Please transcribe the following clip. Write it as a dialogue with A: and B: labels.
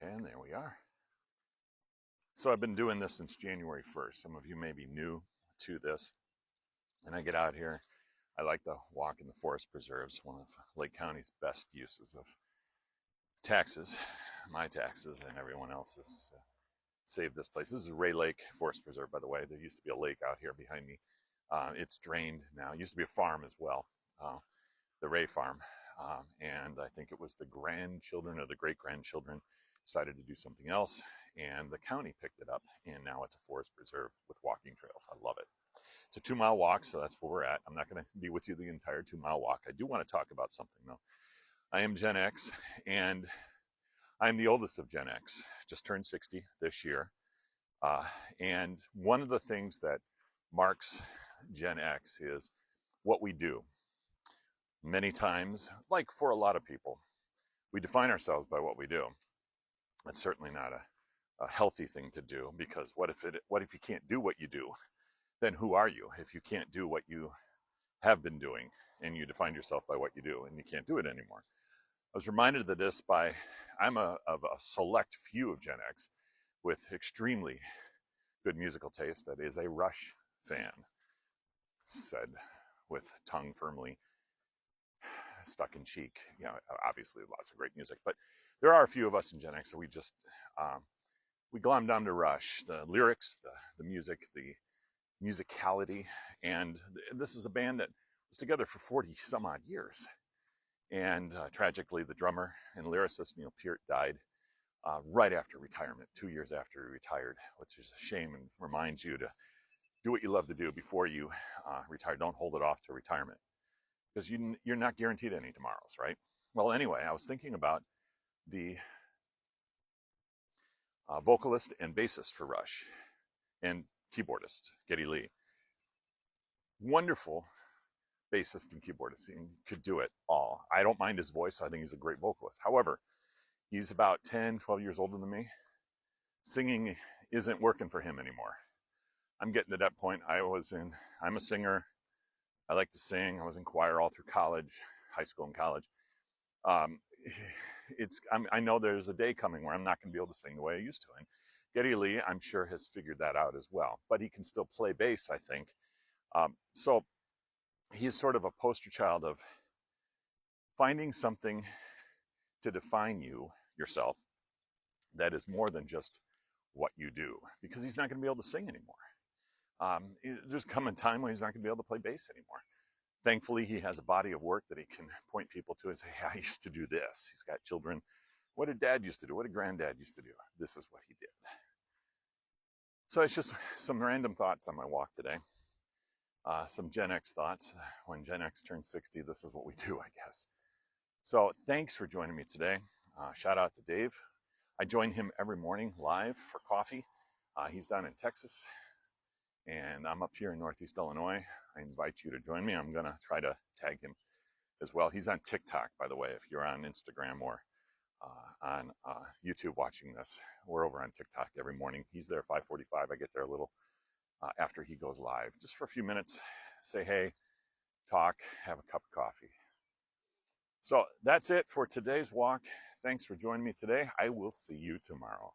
A: And there we are. So I've been doing this since January 1st. Some of you may be new to this. And I get out here. I like to walk in the forest preserves, one of Lake County's best uses of taxes, my taxes and everyone else's. Save this place. This is Ray Lake Forest Preserve, by the way. There used to be a lake out here behind me. It's drained now. It used to be a farm as well, the Ray Farm. And I think it was the grandchildren or the great-grandchildren decided to do something else, and the county picked it up, and now it's a forest preserve with walking trails. I love it. It's a 2-mile walk, so that's where we're at. I'm not going to be with you the entire 2-mile walk. I do want to talk about something, though. I am Gen X, and I'm the oldest of Gen X. Just turned 60 this year. And one of the things that marks Gen X is what we do. Many times, like for a lot of people, we define ourselves by what we do. That's certainly not a healthy thing to do, because what if you can't do what you do? Then who are you if you can't do what you have been doing and you define yourself by what you do and you can't do it anymore? I was reminded of this by, I'm of a select few of Gen X with extremely good musical taste that is a Rush fan, said with tongue firmly stuck in cheek. You know, obviously lots of great music, but there are a few of us in Gen X that we glommed onto Rush, the lyrics, the music, the musicality, and this is a band that was together for 40 some odd years. And tragically, the drummer and lyricist Neil Peart died right after retirement, 2 years after he retired, which is a shame and reminds you to do what you love to do before you retire. Don't hold it off to retirement, because you're not guaranteed any tomorrows, right? Well, anyway, I was thinking about the vocalist and bassist for Rush and keyboardist, Geddy Lee. Wonderful bassist and keyboardist. He could do it all. I don't mind his voice. I think he's a great vocalist. However, he's about 10, 12 years older than me. Singing isn't working for him anymore. I'm getting to that point. I'm a singer. I like to sing. I was in choir all through college, high school and college. I know there's a day coming where I'm not going to be able to sing the way I used to. And Geddy Lee, I'm sure, has figured that out as well. But he can still play bass, I think. So he is sort of a poster child of finding something to define yourself, that is more than just what you do, because he's not going to be able to sing anymore. There's come a time when he's not going to be able to play bass anymore. Thankfully, he has a body of work that he can point people to and say, hey, I used to do this. He's got children. What did dad used to do? What did granddad used to do? This is what he did. So it's just some random thoughts on my walk today. Some Gen X thoughts. When Gen X turns 60, this is what we do, I guess. So thanks for joining me today. Shout out to Dave. I join him every morning live for coffee. He's down in Texas, and I'm up here in Northeast Illinois. I invite you to join me. I'm going to try to tag him as well. He's on TikTok, by the way, if you're on Instagram or on YouTube watching this. We're over on TikTok every morning. He's there 5:45. I get there a little after he goes live, just for a few minutes, say hey, talk, have a cup of coffee. So that's it for today's walk. Thanks for joining me today. I will see you tomorrow.